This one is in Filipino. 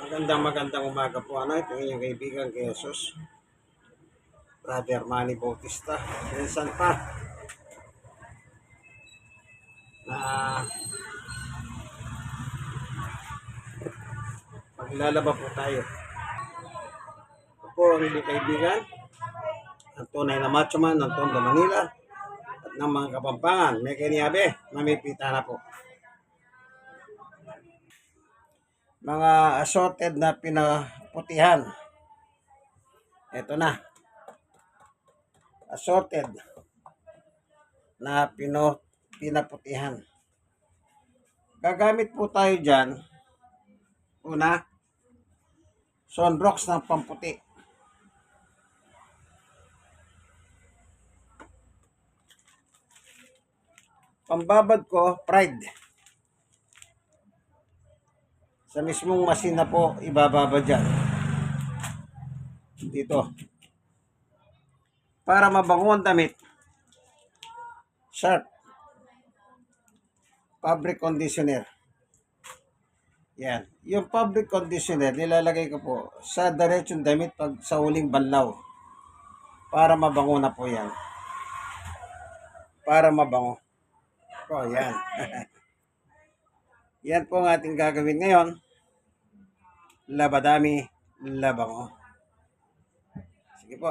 Magandang umaga po. Ito inyong kaibigan kay Jesus, Brother Manny Bautista. Minsan pa na maglalaba po tayo. Ito po ang inyong kaibigan, ang tunay na macho man ng Tondo, Manila at ng mga Kapampangan. May kiniabe, mamipita na po. Mga assorted na pinaputihan. Ito na. Assorted na pinaputihan. Gagamit po tayo dyan. Una, Sunbrox ng pamputi. Pambabad ko, Pride. Sa mismong machine na po, ibababa dyan. Dito. Para mabango ang damit. Sharp. Fabric conditioner. Yan. Yung fabric conditioner, nilalagay ko po sa diretsong damit pag sa huling banlaw. Para mabango na po yan. Para mabango. O, yan. Yan po ang ating gagawin ngayon. Labadami, labango. Sige po.